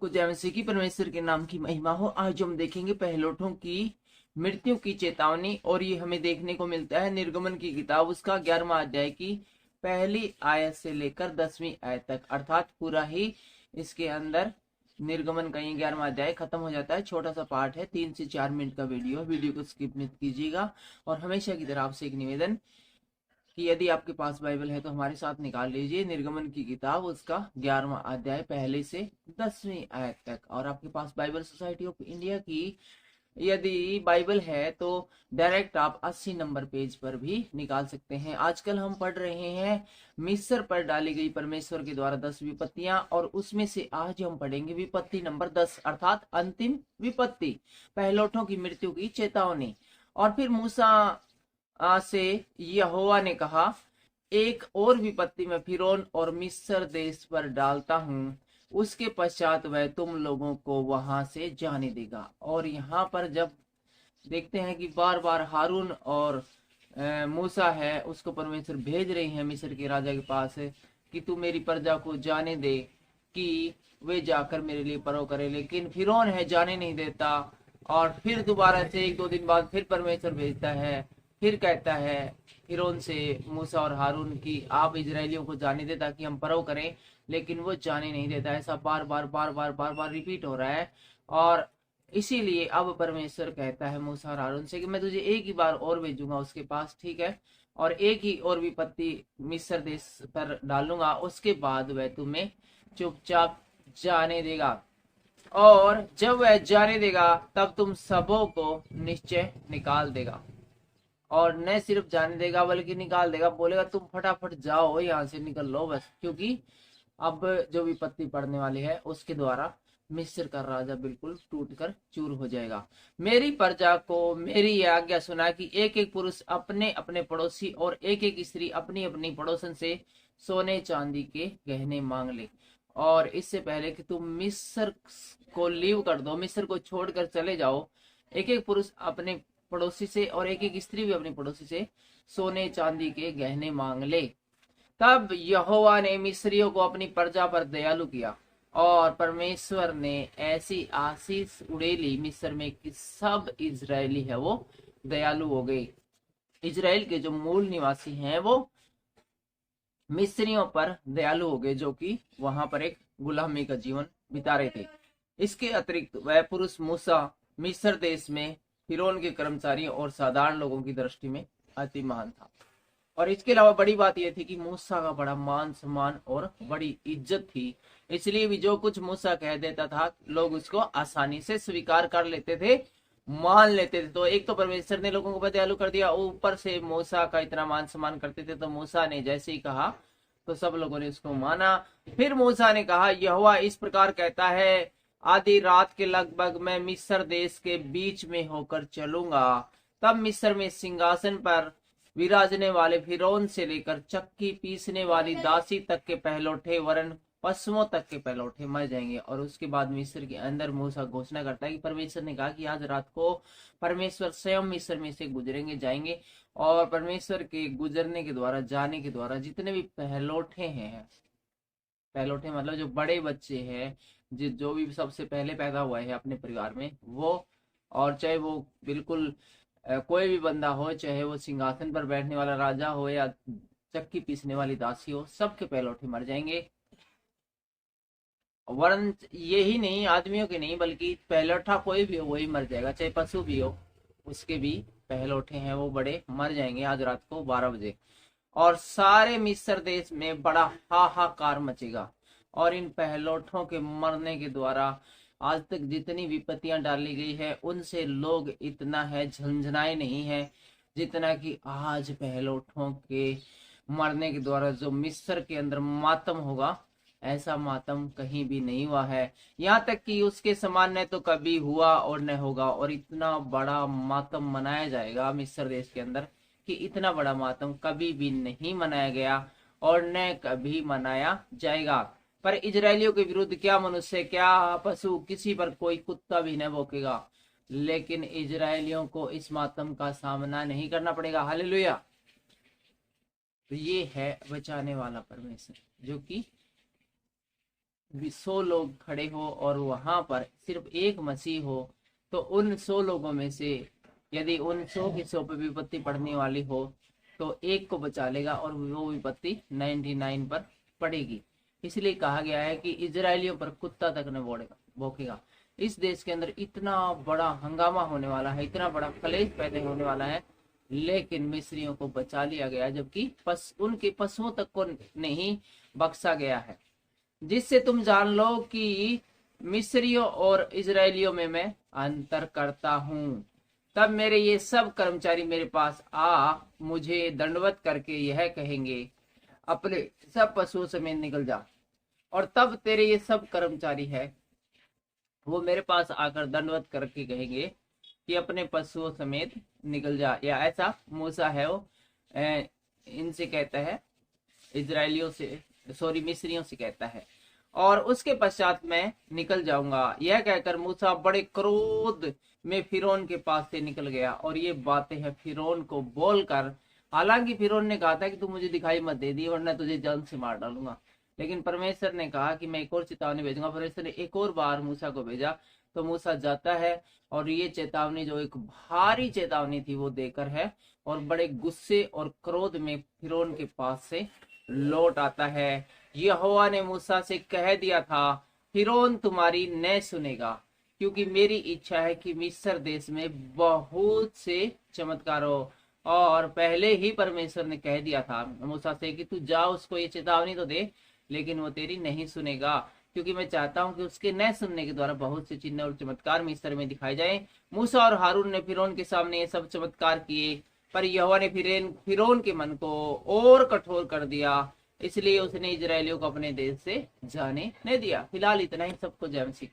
सबको जय मसीह की। परमेश्वर के नाम की महिमा हो। आज हम देखेंगे पहलोठों की मृत्यु की चेतावनी, और ये हमें देखने को मिलता है निर्गमन की किताब उसका 11वां अध्याय की पहली आयत से लेकर 10वीं आयत तक, अर्थात पूरा ही इसके अंदर निर्गमन का ये 11वां अध्याय खत्म हो जाता है। छोटा सा पार्ट है, 3 से 4 मिनट का वीडियो को स्किप मत कीजिएगा। और हमेशा की तरह आपसे एक निवेदन कि यदि आपके पास बाइबल है तो हमारे साथ निकाल लीजिए निर्गमन की किताब उसका 11वां अध्याय पहले से 10वीं आयत तक। और आपके पास बाइबल सोसाइटी ऑफ इंडिया की यदि बाइबल है तो डायरेक्ट आप 80 नंबर पेज पर भी निकाल सकते हैं। आजकल हम पढ़ रहे हैं मिस्र पर डाली गई परमेश्वर के द्वारा 10 विपत्तियां, और उसमें से आज हम पढ़ेंगे विपत्ति नंबर 10, अर्थात अंतिम विपत्ति, पहलौठों की मृत्यु की चेतावनी। और फिर मूसा से यहोवा ने कहा, एक और विपत्ति मैं फिरौन और मिस्र देश पर डालता हूँ, उसके पश्चात वह तुम लोगों को वहां से जाने देगा। और यहाँ पर जब देखते हैं कि बार बार हारून और मूसा है उसको परमेश्वर भेज रही है मिस्र के राजा के पास कि तू मेरी प्रजा को जाने दे कि वे जाकर मेरे लिए परो करे, लेकिन फिरौन है जाने नहीं देता। और फिर दोबारा से 1-2 दिन बाद फिर परमेश्वर भेजता है, फिर कहता है फिरौन से मूसा और हारून की आप इजरायलियों को जाने दे ताकि हम परव करें, लेकिन वो जाने नहीं देता। ऐसा बार बार रिपीट हो रहा है। और इसीलिए अब परमेश्वर कहता है मूसा और हारून से कि मैं तुझे एक ही बार और भेजूंगा उसके पास, ठीक है, और एक ही और विपत्ति मिस्र देश पर डालूंगा, उसके बाद वह तुम्हें चुपचाप जाने देगा। और जब वह जाने देगा तब तुम सबों को निश्चय निकाल देगा। और न सिर्फ जाने देगा बल्कि निकाल देगा, बोलेगा तुम फटाफट जाओ यहाँ से, निकल लो बस, क्योंकि अब जो विपत्ति पड़ने वाली है उसके द्वारा मिस्र का राजा बिल्कुल टूटकर चूर हो जाएगा। मेरी प्रजा को मेरी यह आज्ञा सुना कि एक एक पुरुष अपने अपने पड़ोसी और एक एक स्त्री अपनी अपनी पड़ोसन से सोने चांदी के गहने मांग ले। और इससे पहले कि तुम मिस्र को लीव कर दो, मिस्र को छोड़कर चले जाओ, एक एक पुरुष अपने पड़ोसी से और एक एक स्त्री भी अपनी पड़ोसी से सोने चांदी के गहने मांग ले। तब यहोवा ने मिस्रियों को अपनी प्रजा पर दयालु किया, और परमेश्वर ने ऐसी आशीष उड़ेली मिस्र में कि सब इजरायली है वो दयालु हो गए। इजराइल के जो मूल निवासी हैं वो मिस्रियों पर दयालु हो गए, जो कि वहां पर एक गुलामी का जीवन बिता रहे थे। इसके अतिरिक्त वह पुरुष मूसा मिस्र देश में फिरौन के कर्मचारियों और साधारण लोगों की दृष्टि में अति महान था। और इसके अलावा बड़ी बात यह थी कि मूसा का बड़ा मान सम्मान और बड़ी इज्जत थी, इसलिए भी जो कुछ मूसा कह देता था लोग उसको आसानी से स्वीकार कर लेते थे, मान लेते थे। तो एक तो परमेश्वर ने लोगों को दयालु कर दिया, ऊपर से मूसा का इतना मान सम्मान करते थे, तो मूसा ने जैसे ही कहा तो सब लोगों ने उसको माना। फिर मूसा ने कहा, यहोवा इस प्रकार कहता है, आधी रात के लगभग मैं मिस्र देश के बीच में होकर चलूंगा, तब मिस्र में सिंहासन पर विराजने वाले फिरौन से लेकर चक्की पीसने वाली दासी तक के पहलौठे वरन पशुओं तक के पहलौठे मर जाएंगे। और उसके बाद मिस्र के अंदर मूसा घोषणा करता है कि परमेश्वर ने कहा कि आज रात को परमेश्वर स्वयं मिस्र में से गुजरेंगे, जाएंगे, और परमेश्वर के गुजरने के द्वारा, जाने के द्वारा जितने भी पहलौठे हैं, पहलौठे मतलब जो बड़े बच्चे हैं, जो भी सबसे पहले पैदा हुआ है अपने परिवार में वो, और चाहे वो बिल्कुल कोई भी बंदा हो, चाहे वो सिंहासन पर बैठने वाला राजा हो या चक्की पीसने वाली दासी हो, सबके पहलौठे मर जाएंगे। वरन यही नहीं, आदमियों के नहीं बल्कि पहलौठा कोई भी हो वही मर जाएगा, चाहे पशु भी हो उसके भी पहलौठे हैं वो बड़े मर जाएंगे आज रात को 12 बजे। और सारे मिस्र देश में बड़ा हाहाकार मचेगा। और इन पहलौठों के मरने के द्वारा आज तक जितनी विपत्तियां डाली गई है उनसे लोग इतना है झंझनाए नहीं है जितना कि आज पहलौठों के मरने के द्वारा जो मिस्र के अंदर मातम होगा, ऐसा मातम कहीं भी नहीं हुआ है। यहाँ तक कि उसके समान न तो कभी हुआ और न होगा। और इतना बड़ा मातम मनाया जाएगा मिस्र देश के अंदर कि इतना बड़ा मातम कभी भी नहीं मनाया गया और न कभी मनाया जाएगा। पर इजरायलियों के विरुद्ध क्या मनुष्य, क्या पशु, किसी पर कोई कुत्ता भी न भौंकेगा, लेकिन इजरायलियों को इस मातम का सामना नहीं करना पड़ेगा। हालेलुया। तो ये है बचाने वाला परमेश्वर, जो कि 100 लोग खड़े हो और वहां पर सिर्फ एक मसीह हो, तो उन 100 लोगों में से यदि उन 100 की 100 पे विपत्ति पड़ने वाली हो तो एक को बचा लेगा और वो विपत्ति 99 पर पड़ेगी। इसलिए कहा गया है कि इजरायलियों पर कुत्ता तक न भौंकेगा। इस देश के अंदर इतना बड़ा हंगामा होने वाला है, इतना बड़ा कलेश पैदा होने वाला है, लेकिन मिस्रियों को बचा लिया गया, जबकि उनके पशुओं तक को नहीं बख्शा गया है। जिससे तुम जान लो कि मिस्रियों और इजरायलियों में मैं अंतर करता हूँ। तब मेरे ये सब कर्मचारी मेरे पास आ मुझे दंडवत करके यह कहेंगे, अपने सब पशुओं समेत निकल जा। और तब तेरे ये सब कर्मचारी है वो मेरे पास आकर दंडवत करके कहेंगे कि अपने पशुओं समेत निकल जा। या ऐसा मूसा है वो इनसे कहता है, इजरायलियों से सॉरी मिस्रियों से कहता है, और उसके पश्चात मैं निकल जाऊंगा। यह कहकर मूसा बड़े क्रोध में फिरौन के पास से निकल गया। और ये बातें हैं फिरौन को बोलकर, हालांकि फिरौन ने कहा था कि तू मुझे दिखाई मत दे दी वरना तुझे जान से मार डालूंगा, लेकिन परमेश्वर ने कहा कि मैं एक और चेतावनी भेजूंगा। परमेश्वर ने एक और बार मूसा को भेजा, तो मूसा जाता है और ये चेतावनी जो एक भारी चेतावनी थी वो देकर है, और बड़े गुस्से और क्रोध में फिरौन के पास से लौट आता है। यहोवा ने मूसा से कह दिया था, फिरौन तुम्हारी न सुनेगा, क्योंकि मेरी इच्छा है कि मिस्र देश में बहुत से चमत्कार हो। और पहले ही परमेश्वर ने कह दिया था मूसा से कि तू जा उसको ये चेतावनी तो दे, लेकिन वो तेरी नहीं सुनेगा, क्योंकि मैं चाहता हूं कि उसके न सुनने के द्वारा बहुत से चिन्ह और चमत्कार मिस्र में दिखाए जाए। मूसा और हारून ने फिरौन के सामने ये सब चमत्कार किए, पर यहोवा ने फिरौन के मन को और कठोर कर दिया, इसलिए उसने इजरायलियों को अपने देश से जाने नहीं दिया। फिलहाल इतना ही। सबको जय मसीह।